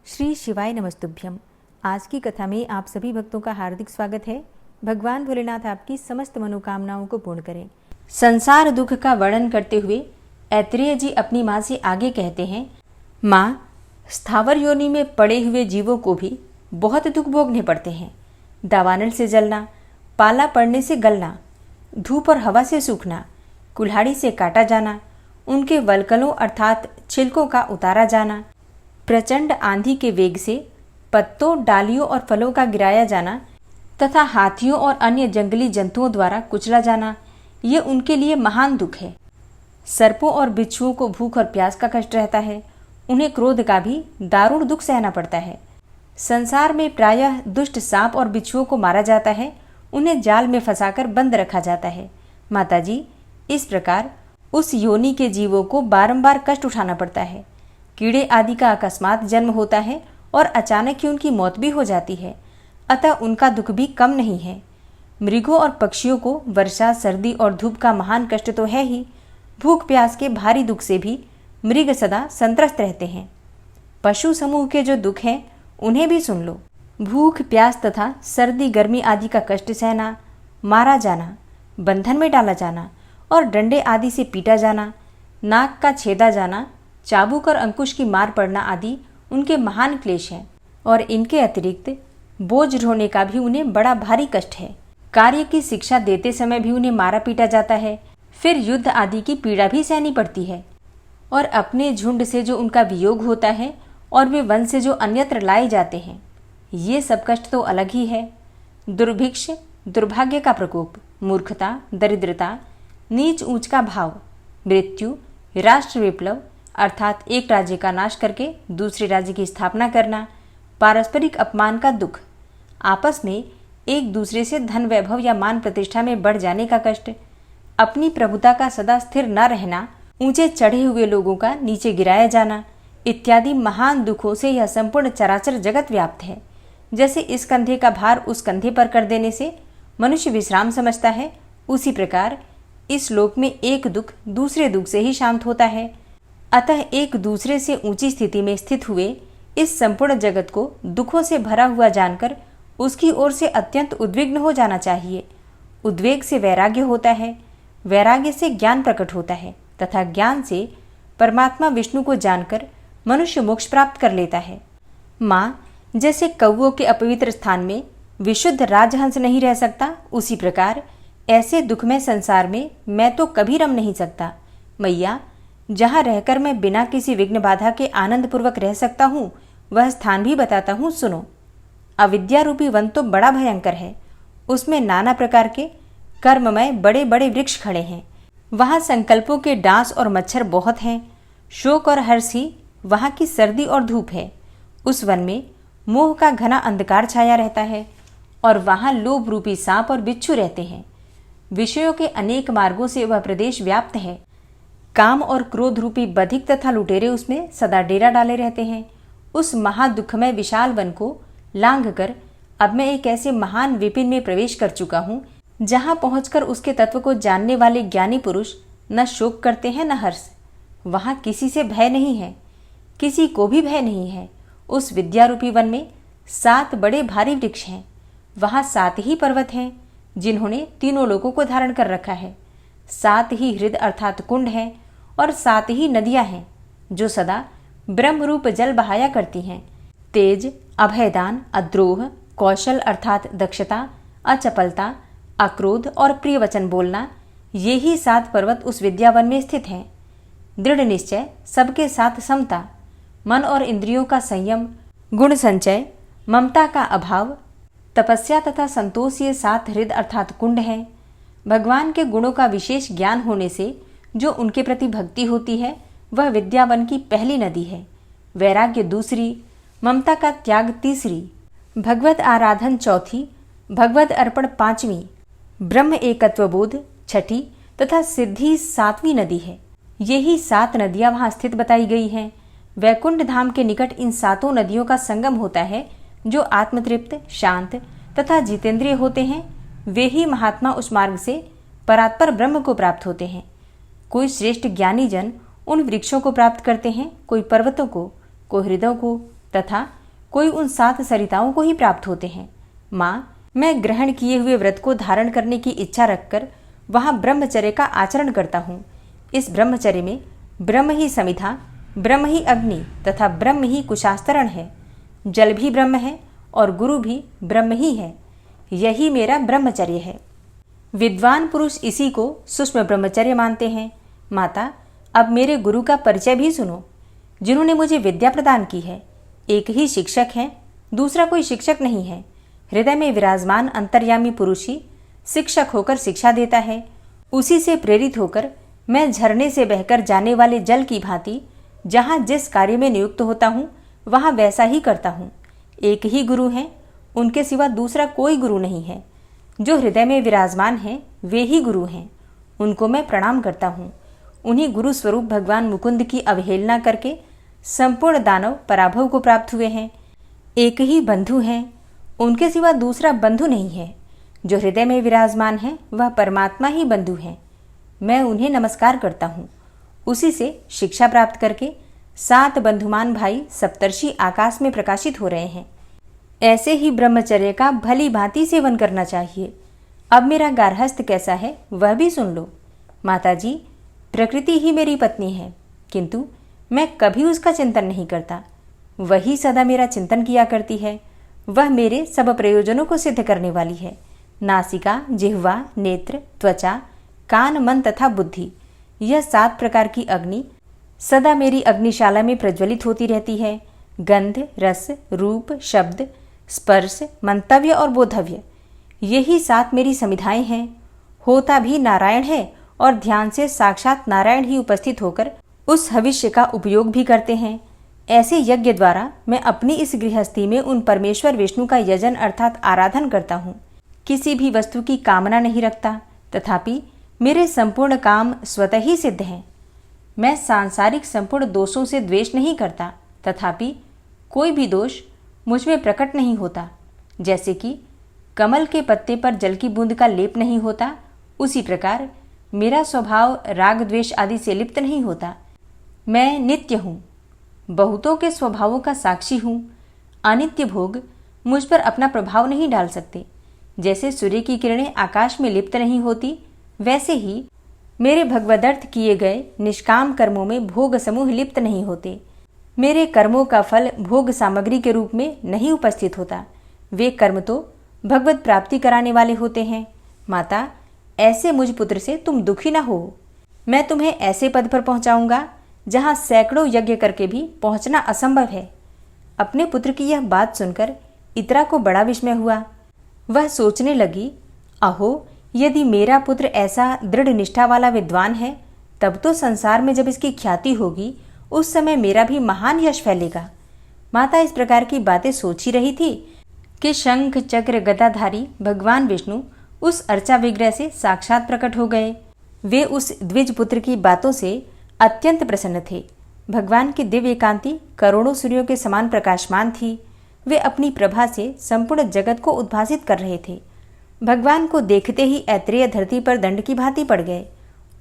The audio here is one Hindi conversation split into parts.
श्री शिवाय नमस्तुभ्यम। आज की कथा में आप सभी भक्तों का हार्दिक स्वागत है। भगवान भोलेनाथ आपकी समस्त मनोकामनाओं को पूर्ण करें। संसार दुख का वर्णन करते हुए ऐत्रेय जी अपनी माँ से आगे कहते हैं, माँ, स्थावर योनि में पड़े हुए जीवों को भी बहुत दुख भोगने पड़ते हैं। दावानल से जलना, पाला पड़ने से गलना, धूप और हवा से सूखना, कुल्हाड़ी से काटा जाना, उनके वलकलों अर्थात छिलकों का उतारा जाना, प्रचंड आंधी के वेग से पत्तों, डालियों और फलों का गिराया जाना तथा हाथियों और अन्य जंगली जंतुओं द्वारा कुचला जाना, ये उनके लिए महान दुख है। सर्पों और बिच्छुओं को भूख और प्यास का कष्ट रहता है। उन्हें क्रोध का भी दारुण दुख सहना पड़ता है। संसार में प्रायः दुष्ट सांप और बिच्छुओं को मारा जाता है। उन्हें जाल में फंसाकर बंद रखा जाता है। माताजी, इस प्रकार उस योनि के जीवों को बारंबार कष्ट उठाना पड़ता है। कीड़े आदि का अकस्मात जन्म होता है और अचानक ही उनकी मौत भी हो जाती है, अतः उनका दुख भी कम नहीं है। मृगों और पक्षियों को वर्षा, सर्दी और धूप का महान कष्ट तो है ही, भूख प्यास के भारी दुख से भी मृग सदा संत्रस्त रहते हैं। पशु समूह के जो दुख हैं उन्हें भी सुन लो। भूख प्यास तथा सर्दी गर्मी आदि का कष्ट सहना, मारा जाना, बंधन में डाला जाना और डंडे आदि से पीटा जाना, नाक का छेदा जाना, चाबुक और अंकुश की मार पड़ना आदि उनके महान क्लेश हैं और इनके अतिरिक्त बोझ ढोने का भी उन्हें बड़ा भारी कष्ट है। कार्य की शिक्षा देते समय भी उन्हें मारा पीटा जाता है। फिर युद्ध आदि की पीड़ा भी सहनी पड़ती है और अपने झुंड से जो उनका वियोग होता है और वे वन से जो अन्यत्र लाए जाते हैं, ये सब कष्ट तो अलग ही है। दुर्भिक्ष, दुर्भाग्य का प्रकोप, मूर्खता, दरिद्रता, नीच ऊंच का भाव, मृत्यु, राष्ट्र विप्लव अर्थात एक राज्य का नाश करके दूसरे राज्य की स्थापना करना, पारस्परिक अपमान का दुख, आपस में एक दूसरे से धन वैभव या मान प्रतिष्ठा में बढ़ जाने का कष्ट, अपनी प्रभुता का सदा स्थिर न रहना, ऊंचे चढ़े हुए लोगों का नीचे गिराया जाना इत्यादि महान दुखों से यह संपूर्ण चराचर जगत व्याप्त है। जैसे इस कंधे का भार उस कंधे पर कर देने से मनुष्य विश्राम समझता है, उसी प्रकार इस लोक में एक दुख दूसरे दुख से ही शांत होता है। अतः एक दूसरे से ऊंची स्थिति में स्थित हुए इस संपूर्ण जगत को दुखों से भरा हुआ जानकर उसकी ओर से अत्यंत उद्विग्न हो जाना चाहिए। उद्वेग से वैराग्य होता है, वैराग्य से ज्ञान प्रकट होता है तथा ज्ञान से परमात्मा विष्णु को जानकर मनुष्य मोक्ष प्राप्त कर लेता है। माँ, जैसे कौओं के अपवित्र स्थान में विशुद्ध राजहंस नहीं रह सकता, उसी प्रकार ऐसे दुखमय संसार में मैं तो कभी रम नहीं सकता। मैया, जहाँ रहकर मैं बिना किसी विघ्न बाधा के आनंद पूर्वक रह सकता हूँ, वह स्थान भी बताता हूँ, सुनो। अविद्या रूपी वन तो बड़ा भयंकर है। उसमें नाना प्रकार के कर्ममय बड़े बड़े वृक्ष खड़े हैं। वहाँ संकल्पों के डांस और मच्छर बहुत हैं। शोक और हर्ष ही वहाँ की सर्दी और धूप है। उस वन में मोह का घना अंधकार छाया रहता है और वहाँ लोभ रूपी सांप और बिच्छू रहते हैं। विषयों के अनेक मार्गों से वह प्रदेश व्याप्त है। काम और क्रोध रूपी बधिक तथा लुटेरे उसमें सदा डेरा डाले रहते हैं। उस महादुखमय विशाल वन को लांघ कर अब मैं एक ऐसे महान विपिन में प्रवेश कर चुका हूँ, जहाँ पहुंचकर उसके तत्व को जानने वाले ज्ञानी पुरुष न शोक करते हैं न हर्ष। वहाँ किसी से भय नहीं है, किसी को भी भय नहीं है। उस विद्यारूपी वन में 7 बड़े भारी वृक्ष हैं। वहाँ 7 ही पर्वत हैं, जिन्होंने तीनों लोगों को धारण कर रखा है। 7 ही हृदय अर्थात कुंड हैं और 7 ही नदियां हैं, जो सदा ब्रह्मरूप जल बहाया करती हैं। तेज, अभयदान, अद्रोह, कौशल अर्थात दक्षता, अचपलता, अक्रोध और प्रिय वचन बोलना, ये ही 7 पर्वत उस विद्यावन में स्थित हैं। दृढ़ निश्चय, सबके साथ समता, मन और इंद्रियों का संयम, गुण संचय, ममता का अभाव, तपस्या तथा संतोष, ये 7 हृदय अर्थात कुंड हैं। भगवान के गुणों का विशेष ज्ञान होने से जो उनके प्रति भक्ति होती है, वह विद्यावन की पहली नदी है। वैराग्य दूसरी, ममता का त्याग तीसरी, भगवत आराधन चौथी, भगवत अर्पण पांचवी, ब्रह्म एकत्व बोध छठी तथा सिद्धि 7वीं नदी है। यही 7 नदियां वहां स्थित बताई गई हैं। वैकुंठ धाम के निकट इन 7 नदियों का संगम होता है। जो आत्मतृप्त, शांत तथा जितेंद्रिय होते हैं, वे ही महात्मा उस मार्ग से परात्पर ब्रह्म को प्राप्त होते हैं। कोई श्रेष्ठ ज्ञानी जन उन वृक्षों को प्राप्त करते हैं, कोई पर्वतों को, कोई हृदयों को, तथा कोई उन 7 सरिताओं को ही प्राप्त होते हैं। माँ, मैं ग्रहण किए हुए व्रत को धारण करने की इच्छा रखकर वहाँ ब्रह्मचर्य का आचरण करता हूँ। इस ब्रह्मचर्य में ब्रह्म ही समिधा, ब्रह्म ही अग्नि तथा ब्रह्म ही कुशास्तरण है। जल भी ब्रह्म है और गुरु भी ब्रह्म ही है। यही मेरा ब्रह्मचर्य है। विद्वान पुरुष इसी को सूक्ष्म ब्रह्मचर्य मानते हैं। माता, अब मेरे गुरु का परिचय भी सुनो, जिन्होंने मुझे विद्या प्रदान की है। एक ही शिक्षक है, दूसरा कोई शिक्षक नहीं है। हृदय में विराजमान अंतर्यामी पुरुष ही शिक्षक होकर शिक्षा देता है। उसी से प्रेरित होकर मैं झरने से बहकर जाने वाले जल की भांति जहाँ जिस कार्य में नियुक्त होता हूँ वहाँ वैसा ही करता हूँ। एक ही गुरु है, उनके सिवा दूसरा कोई गुरु नहीं है। जो हृदय में विराजमान हैं वे ही गुरु हैं। उनको मैं प्रणाम करता हूँ। उन्हीं गुरु स्वरूप भगवान मुकुंद की अवहेलना करके संपूर्ण दानव पराभव को प्राप्त हुए हैं। एक ही बंधु हैं, उनके सिवा दूसरा बंधु नहीं है। जो हृदय में विराजमान है वह परमात्मा ही बंधु है। मैं उन्हें नमस्कार करता हूँ। उसी से शिक्षा प्राप्त करके 7 बंधुमान भाई सप्तर्षि आकाश में प्रकाशित हो रहे हैं। ऐसे ही ब्रह्मचर्य का भली भांति सेवन करना चाहिए। अब मेरा गार्हस्थ कैसा है वह भी सुन लो। माताजी, प्रकृति ही मेरी पत्नी है, किंतु मैं कभी उसका चिंतन नहीं करता। वही सदा मेरा चिंतन किया करती है। वह मेरे सब प्रयोजनों को सिद्ध करने वाली है। नासिका, जिह्वा, नेत्र, त्वचा, कान, मन तथा बुद्धि, यह 7 प्रकार की अग्नि सदा मेरी अग्निशाला में प्रज्वलित होती रहती है। गंध, रस, रूप, शब्द, स्पर्श, मंतव्य और बोधव्य, यही 7 मेरी समिधाएं हैं। होता भी नारायण है और ध्यान से साक्षात नारायण ही उपस्थित होकर उस हविष्य का उपयोग भी करते हैं। ऐसे यज्ञ द्वारा मैं अपनी इस गृहस्थी में उन परमेश्वर विष्णु का यजन अर्थात आराधन करता हूँ। किसी भी वस्तु की कामना नहीं रखता, तथापि मेरे संपूर्ण काम स्वतः ही सिद्ध हैं। मैं सांसारिक संपूर्ण दोषों से द्वेष नहीं करता, तथापि कोई भी दोष मुझ में प्रकट नहीं होता। जैसे कि कमल के पत्ते पर जल की बूंद का लेप नहीं होता, उसी प्रकार मेरा स्वभाव राग द्वेष आदि से लिप्त नहीं होता। मैं नित्य हूँ, बहुतों के स्वभावों का साक्षी हूँ। अनित्य भोग मुझ पर अपना प्रभाव नहीं डाल सकते। जैसे सूर्य की किरणें आकाश में लिप्त नहीं होती, वैसे ही मेरे भगवदर्थ किए गए निष्काम कर्मों में भोग समूह लिप्त नहीं होते। मेरे कर्मों का फल भोग सामग्री के रूप में नहीं उपस्थित होता। वे कर्म तो भगवत प्राप्ति कराने वाले होते हैं। माता, ऐसे मुझ पुत्र से तुम दुखी न हो। मैं तुम्हें ऐसे पद पर पहुंचाऊंगा जहां सैकड़ों यज्ञ करके भी पहुंचना असंभव है। अपने पुत्र की यह बात सुनकर इतरा को बड़ा विस्मय हुआ। वह सोचने लगी, अहो, यदि मेरा पुत्र ऐसा दृढ़ निष्ठा वाला विद्वान है, तब तो संसार में जब इसकी ख्याति होगी उस समय मेरा भी महान यश फैलेगा। माता इस प्रकार की बातें सोच ही रही थी कि शंख चक्र गदाधारी भगवान विष्णु उस अर्चा विग्रह से साक्षात प्रकट हो गए। वे उस द्विज पुत्र की बातों से अत्यंत प्रसन्न थे। भगवान की दिव्य कांति करोड़ों सूर्यों के समान प्रकाशमान थी। वे अपनी प्रभा से संपूर्ण जगत को उद्भासित कर रहे थे। भगवान को देखते ही ऐत्रेय धरती पर दंड की भांति पड़ गए।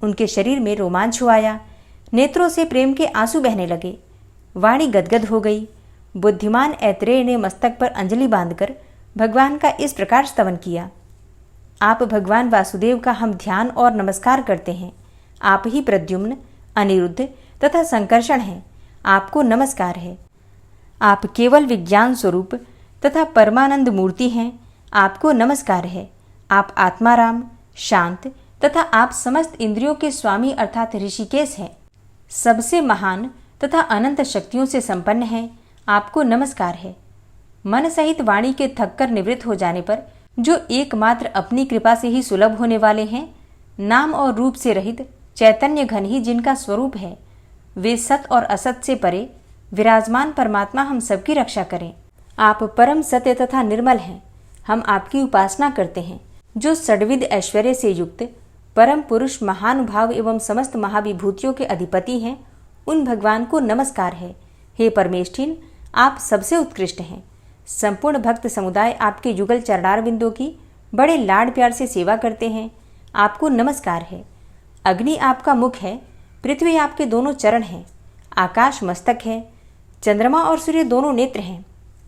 उनके शरीर में रोमांच हो आया। नेत्रों से प्रेम के आंसू बहने लगे। वाणी गदगद हो गई। बुद्धिमान ऐत्रेय ने मस्तक पर अंजलि बांधकर भगवान का इस प्रकार स्तवन किया। आप भगवान वासुदेव का हम ध्यान और नमस्कार करते हैं। आप ही प्रद्युम्न, अनिरुद्ध तथा संकर्षण हैं। आपको नमस्कार है। आप केवल विज्ञान स्वरूप तथा परमानंद मूर्ति हैं। आपको नमस्कार है। आप आत्माराम, शांत तथा आप समस्त इंद्रियों के स्वामी अर्थात ऋषिकेश हैं। सबसे महान तथा अनंत शक्तियों से संपन्न हैं। आपको नमस्कार है। मन सहित वाणी के थककर निवृत्त हो जाने पर जो एकमात्र अपनी कृपा से ही सुलभ होने वाले हैं, नाम और रूप से रहित चैतन्य घन ही जिनका स्वरूप है, वे सत और असत से परे विराजमान परमात्मा हम सबकी रक्षा करें। आप परम सत्य तथा निर्मल हैं। हम आपकी उपासना करते हैं। जो षड्विध ऐश्वर्य से युक्त परम पुरुष महानुभाव एवं समस्त महाविभूतियों के अधिपति हैं, उन भगवान को नमस्कार है। हे परमेष्ठिन, आप सबसे उत्कृष्ट हैं। संपूर्ण भक्त समुदाय आपके युगल चरणार बिंदों की बड़े लाड प्यार से सेवा करते हैं। आपको नमस्कार है। अग्नि आपका मुख है, पृथ्वी आपके दोनों चरण हैं, आकाश मस्तक है, चंद्रमा और सूर्य दोनों नेत्र हैं।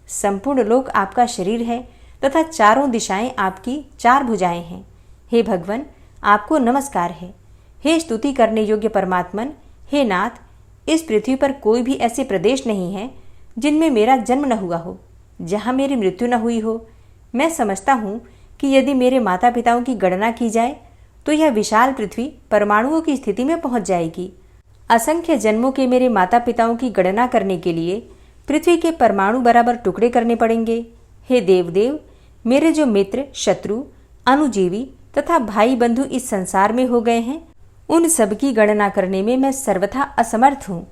संपूर्ण लोक आपका शरीर है तथा चारों दिशाएं आपकी चार भुजाएं हैं। हे भगवान, आपको नमस्कार है। हे स्तुति करने योग्य परमात्मन, हे नाथ, इस पृथ्वी पर कोई भी ऐसे प्रदेश नहीं है जिनमें मेरा जन्म न हुआ हो, जहाँ मेरी मृत्यु न हुई हो। मैं समझता हूँ कि यदि मेरे माता पिताओं की गणना की जाए तो यह विशाल पृथ्वी परमाणुओं की स्थिति में पहुँच जाएगी। असंख्य जन्मों के मेरे माता पिताओं की गणना करने के लिए पृथ्वी के परमाणु बराबर टुकड़े करने पड़ेंगे। हे देवदेव, मेरे जो मित्र, शत्रु, अनुजीवी तथा भाई बंधु इस संसार में हो गए हैं, उन सब की गणना करने में मैं सर्वथा असमर्थ हूँ।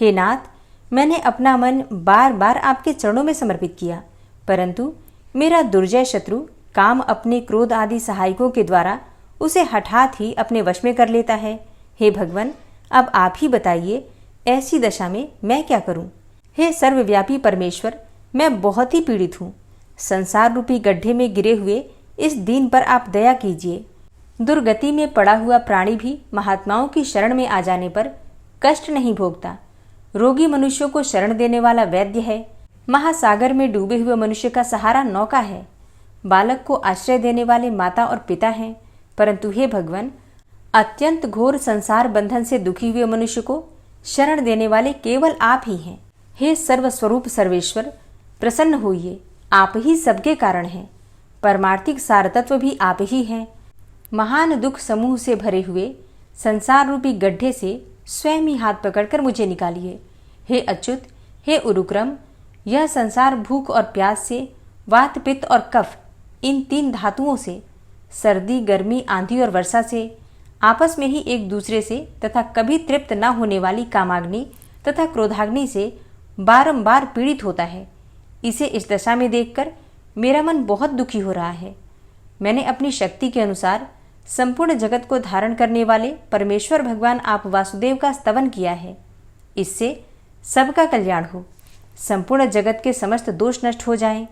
हे नाथ, मैंने अपना मन बार बार आपके चरणों में समर्पित किया, परंतु मेरा दुर्जय शत्रु काम अपने क्रोध आदि सहायकों के द्वारा उसे हठात ही अपने वश में कर लेता है। हे भगवान, अब आप ही बताइए, ऐसी दशा में मैं क्या करूं? हे सर्वव्यापी परमेश्वर, मैं बहुत ही पीड़ित हूँ। संसार रूपी गड्ढे में गिरे हुए इस दीन पर आप दया कीजिए। दुर्गति में पड़ा हुआ प्राणी भी महात्माओं की शरण में आ जाने पर कष्ट नहीं भोगता। रोगी मनुष्यों को शरण देने वाला वैद्य है। महासागर में डूबे हुए मनुष्य का सहारा नौका है। बालक को आश्रय देने वाले माता और पिता हैं। परंतु हे भगवान, अत्यंत घोर संसार बंधन से दुखी हुए मनुष्य को शरण देने वाले केवल आप ही हैं। हे सर्वस्वरूप सर्वेश्वर, प्रसन्न होइए। आप ही सबके कारण हैं। परमार्थिक सारतत्व भी आप ही हैं। महान दुख समूह से भरे हुए संसार रूपी गड्ढे से स्वयं ही हाथ पकड़कर मुझे निकालिए। हे अच्युत, हे उरुक्रम, यह संसार भूख और प्यास से, वात, पित्त और कफ, इन तीन धातुओं से, सर्दी, गर्मी, आंधी और वर्षा से, आपस में ही एक दूसरे से तथा कभी तृप्त न होने वाली कामाग्नि तथा क्रोधाग्नि से बारंबार पीड़ित होता है। इसे इस दशा में देखकर मेरा मन बहुत दुखी हो रहा है। मैंने अपनी शक्ति के अनुसार संपूर्ण जगत को धारण करने वाले परमेश्वर भगवान आप वासुदेव का स्तवन किया है। इससे सबका कल्याण हो, संपूर्ण जगत के समस्त दोष नष्ट हो जाएं।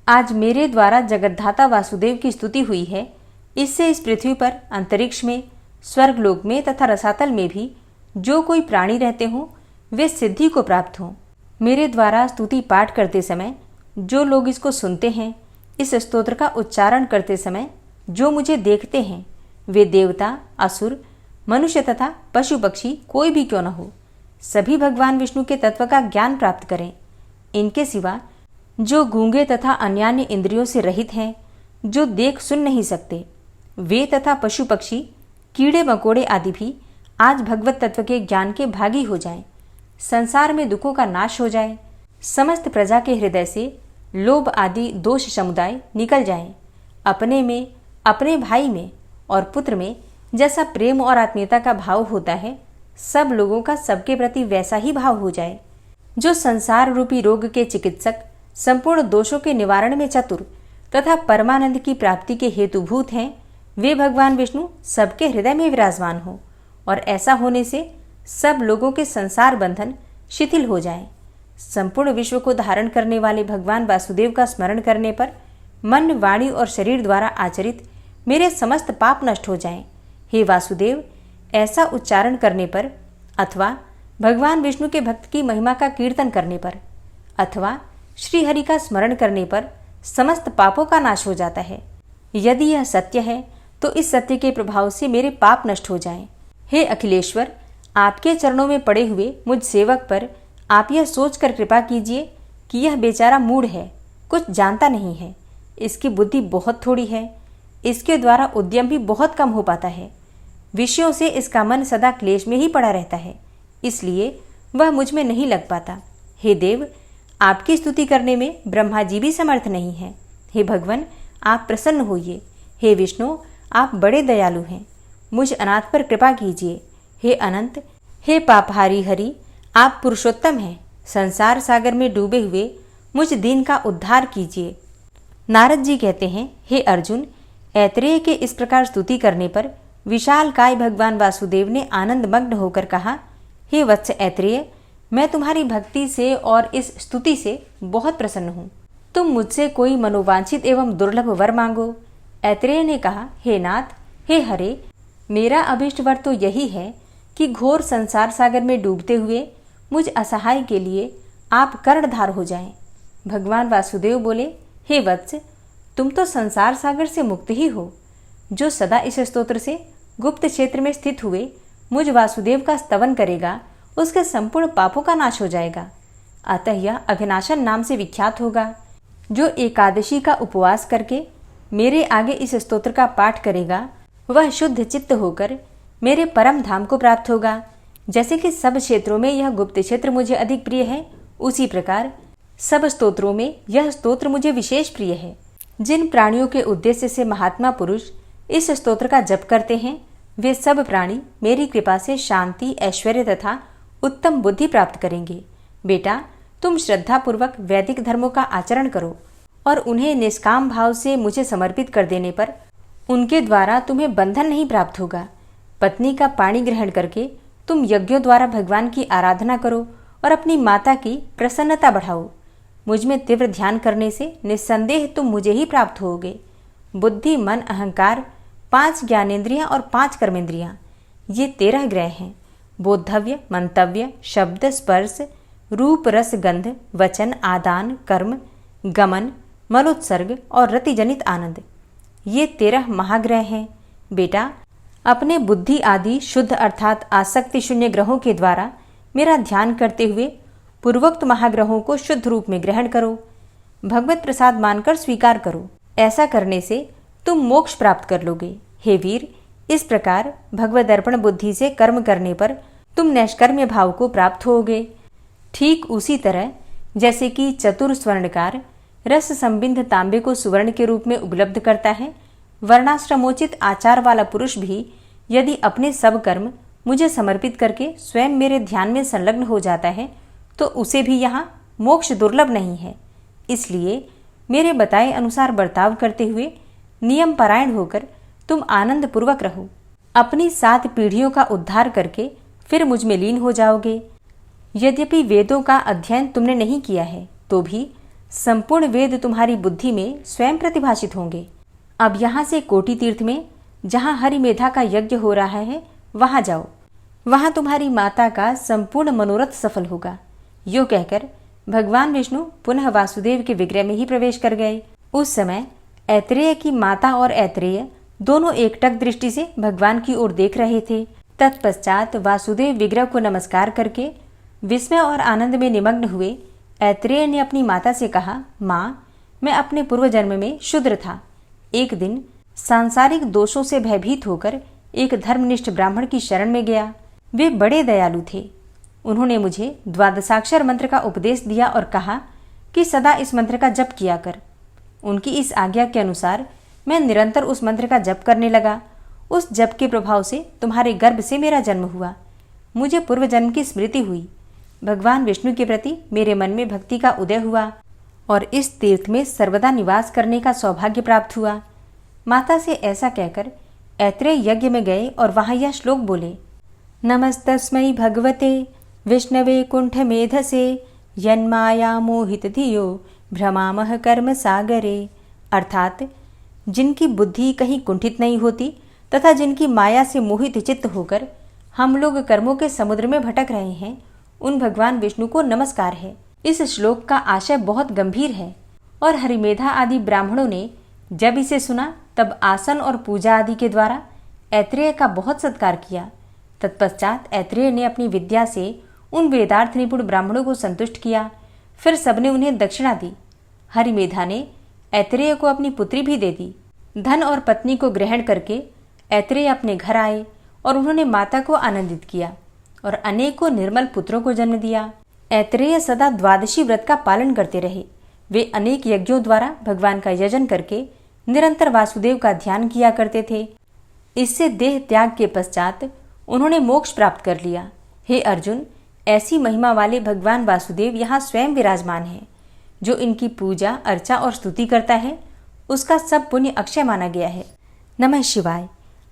आज मेरे द्वारा जगतधाता वासुदेव की स्तुति हुई है। इससे इस पृथ्वी पर, अंतरिक्ष में, स्वर्गलोक में तथा रसातल में भी जो कोई प्राणी रहते हों, वे सिद्धि को प्राप्त हों। मेरे द्वारा स्तुति पाठ करते समय जो लोग इसको सुनते हैं, इस स्तोत्र का उच्चारण करते समय जो मुझे देखते हैं, वे देवता, असुर, मनुष्य तथा पशु पक्षी कोई भी क्यों न हो, सभी भगवान विष्णु के तत्व का ज्ञान प्राप्त करें। इनके सिवा जो गूंगे तथा अन्यान्य इंद्रियों से रहित हैं, जो देख सुन नहीं सकते, वे तथा पशु पक्षी, कीड़े मकोड़े आदि भी आज भगवत तत्व के ज्ञान के भागी हो जाएं। संसार में दुखों का नाश हो जाए। समस्त प्रजा के हृदय से लोभ आदि दोष समुदाय निकल जाएं। अपने में, अपने भाई में और पुत्र में जैसा प्रेम और आत्मीयता का भाव होता है, सब लोगों का सबके प्रति वैसा ही भाव हो जाए। जो संसार रूपी रोग के चिकित्सक, संपूर्ण दोषों के निवारण में चतुर तथा परमानंद की प्राप्ति के हेतुभूत हैं, वे भगवान विष्णु सबके हृदय में विराजमान हो और ऐसा होने से सब लोगों के संसार बंधन शिथिल हो जाएं। संपूर्ण विश्व को धारण करने वाले भगवान वासुदेव का स्मरण करने पर मन, वाणी और शरीर द्वारा आचरित मेरे समस्त पाप नष्ट हो जाएं। हे वासुदेव, ऐसा उच्चारण करने पर अथवा भगवान विष्णु के भक्त की महिमा का कीर्तन करने पर अथवा श्री हरि का स्मरण करने पर समस्त पापों का नाश हो जाता है। यदि यह सत्य है तो इस सत्य के प्रभाव से मेरे पाप नष्ट हो जाएं। हे अखिलेश्वर, आपके चरणों में पड़े हुए मुझ सेवक पर आप यह सोचकर कृपा कीजिए कि यह बेचारा मूढ़ है, कुछ जानता नहीं है, इसकी बुद्धि बहुत थोड़ी है, इसके द्वारा उद्यम भी बहुत कम हो पाता है। विषयों से इसका मन सदा क्लेश में ही पड़ा रहता है, इसलिए वह मुझ में नहीं लग पाता। हे देव, आपकी स्तुति करने में ब्रह्मा जी भी समर्थ नहीं है। हे भगवान, आप प्रसन्न होइए। हे विष्णु, आप बड़े दयालु हैं, मुझ अनाथ पर कृपा कीजिए। हे अनंत, हे पापहारी हरि, आप पुरुषोत्तम हैं, संसार सागर में डूबे हुए मुझ दीन का उद्धार कीजिए। नारद जी कहते हैं, हे अर्जुन, ऐत्रेय के इस प्रकार स्तुति करने पर विशाल काय भगवान वासुदेव ने आनंद मग्न होकर कहा, हे वत्स ऐत्रेय, मैं तुम्हारी भक्ति से और इस स्तुति से बहुत प्रसन्न हूँ। तुम मुझसे कोई मनोवांछित एवं दुर्लभ वर मांगो। ऐत्रेय ने कहा, हे नाथ, हे हरे, मेरा अभिष्ट वर तो यही है कि घोर संसार सागर में डूबते हुए मुझ असहाय के लिए आप कर्णधार हो जाएं। भगवान वासुदेव बोले, हे वत्स, तुम तो संसार सागर से मुक्त ही हो। जो सदा इस स्तोत्र से गुप्त क्षेत्र में स्थित हुए मुझ वासुदेव का स्तवन करेगा, उसके संपूर्ण पापों का नाश हो जाएगा। अतः यह अघनाशन नाम से विख्यात होगा। जो एकादशी का उपवास करके मेरे आगे इस स्तोत्र का पाठ करेगा, वह शुद्ध चित्त होकर मेरे परम धाम को प्राप्त होगा। जैसे कि सब क्षेत्रों में यह गुप्त क्षेत्र मुझे अधिक प्रिय है, उसी प्रकार सब स्तोत्रों में यह स्तोत्र मुझे विशेष प्रिय है। जिन प्राणियों के उद्देश्य से महात्मा पुरुष इस स्तोत्र का जप करते हैं, वे सब प्राणी मेरी कृपा से शांति, ऐश्वर्य तथा उत्तम बुद्धि प्राप्त करेंगे। बेटा, तुम श्रद्धापूर्वक वैदिक धर्मों का आचरण करो और उन्हें निष्काम भाव से मुझे समर्पित कर देने पर उनके द्वारा तुम्हें बंधन नहीं प्राप्त होगा। पत्नी का पाणी ग्रहण करके तुम यज्ञों द्वारा भगवान की आराधना करो और अपनी माता की प्रसन्नता बढ़ाओ। मुझ में तीव्र ध्यान करने से निस्संदेह तुम मुझे ही प्राप्त होगे। बुद्धि, मन, अहंकार, 5 ज्ञानेंद्रियां और 5 कर्मेंद्रियां, ये 13 ग्रह हैं। बोद्धव्य, मंतव्य, शब्द, स्पर्श, रूप, रस, गंध, वचन, आदान, कर्म, गमन, मलोत्सर्ग और रतिजनित आनंद, ये 13 महाग्रह हैं। बेटा, अपने बुद्धि आदि शुद्ध अर्थात आसक्ति शून्य ग्रहों के द्वारा मेरा ध्यान करते हुए पूर्वोक्त महाग्रहों को शुद्ध रूप में ग्रहण करो। भगवत प्रसाद मानकर स्वीकार करो। ऐसा करने से तुम मोक्ष प्राप्त कर लोगे। हे वीर, इस प्रकार भगवत अर्पण बुद्धि से कर्म करने पर तुम नैष्कर्म्य भाव को प्राप्त होगे। ठीक उसी तरह जैसे कि चतुर स्वर्णकार रस संबिंध तांबे को सुवर्ण के रूप में उपलब्ध करता है, वर्णाश्रमोचित आचार वाला पुरुष भी यदि अपने सब कर्म मुझे समर्पित करके स्वयं मेरे ध्यान में संलग्न हो जाता है, तो उसे भी यहाँ मोक्ष दुर्लभ नहीं है। इसलिए मेरे बताए अनुसार बर्ताव करते हुए नियम परायण होकर तुम आनंद पूर्वक रहो। अपनी 7 पीढ़ियों का उद्धार करके फिर मुझ में लीन हो जाओगे। यद्यपि वेदों का अध्ययन तुमने नहीं किया है, तो भी संपूर्ण वेद तुम्हारी बुद्धि में स्वयं प्रतिभाषित होंगे। अब यहाँ से कोटि तीर्थ में जहाँ हरिमेधा का यज्ञ हो रहा है, वहाँ जाओ। वहाँ तुम्हारी माता का संपूर्ण मनोरथ सफल होगा। यो कहकर भगवान विष्णु पुनः वासुदेव के विग्रह में ही प्रवेश कर गए। उस समय ऐत्रेय की माता और ऐत्रेय दोनों एकटक दृष्टि से भगवान की ओर देख रहे थे। तत्पश्चात वासुदेव विग्रह को नमस्कार करके विस्मय और आनंद में निमग्न हुए ऐत्रेय ने अपनी माता से कहा, माँ, मैं अपने पूर्व जन्म में शूद्र था। एक दिन सांसारिक दोषों से भयभीत होकर एक धर्मनिष्ठ ब्राह्मण की शरण में गया। वे बड़े दयालु थे। उन्होंने मुझे द्वादशाक्षर मंत्र का उपदेश दिया और कहा कि सदा इस मंत्र का जप किया कर। उनकी इस आज्ञा के अनुसार मैं निरंतर उस मंत्र का जप करने लगा। उस जप के प्रभाव से तुम्हारे गर्भ से मेरा जन्म हुआ। मुझे पूर्व जन्म की स्मृति हुई। भगवान विष्णु के प्रति मेरे मन में भक्ति का उदय हुआ और इस तीर्थ में सर्वदा निवास करने का सौभाग्य प्राप्त हुआ। माता से ऐसा कहकर ऐत्रेय यज्ञ में गए और वहां यह श्लोक बोले, नमस्तस्मै भगवते विष्णवे कुंठ मेधसे यन्माया मोहित धियो भ्रमामह कर्म सागरे। अर्थात जिनकी बुद्धि कहीं कुंठित नहीं होती तथा जिनकी माया से मोहित चित्त होकर हम लोग कर्मों के समुद्र में भटक रहे हैं, उन भगवान विष्णु को नमस्कार है। इस श्लोक का आशय बहुत गंभीर है और हरिमेधा आदि ब्राह्मणों ने जब इसे सुना तब आसन और पूजा आदि के द्वारा ऐत्रेय का बहुत सत्कार किया। तत्पश्चात ऐत्रेय ने अपनी विद्या से उन वेदार्थ निपुण ब्राह्मणों को संतुष्ट किया। फिर सबने उन्हें दक्षिणा दी। हरिमेधा ने ऐत्रेय को अपनी पुत्री भी दे दी। धन और पत्नी को ग्रहण करके ऐत्रेय अपने घर आए और उन्होंने माता को आनंदित किया और अनेकों निर्मल पुत्रों को जन्म दिया। ऐत्रेय सदा द्वादशी व्रत का पालन करते रहे। वे अनेक यज्ञों द्वारा भगवान का यजन करके निरंतर वासुदेव का ध्यान किया करते थे। इससे देह त्याग के पश्चात उन्होंने मोक्ष प्राप्त कर लिया। हे अर्जुन, ऐसी महिमा वाले भगवान वासुदेव यहाँ स्वयं विराजमान हैं। जो इनकी पूजा, अर्चा और स्तुति करता है, उसका सब पुण्य अक्षय माना गया है। नमः शिवाय।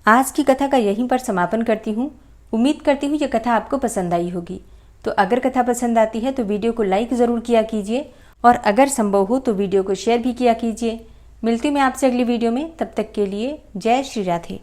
आज की कथा का यहीं पर समापन करती हूँ। उम्मीद करती हूँ ये कथा आपको पसंद आई होगी। तो अगर कथा पसंद आती है तो वीडियो को लाइक ज़रूर किया कीजिए और अगर संभव हो तो वीडियो को शेयर भी किया कीजिए। मिलती हूँ मैं आपसे अगली वीडियो में। तब तक के लिए जय श्री राधे।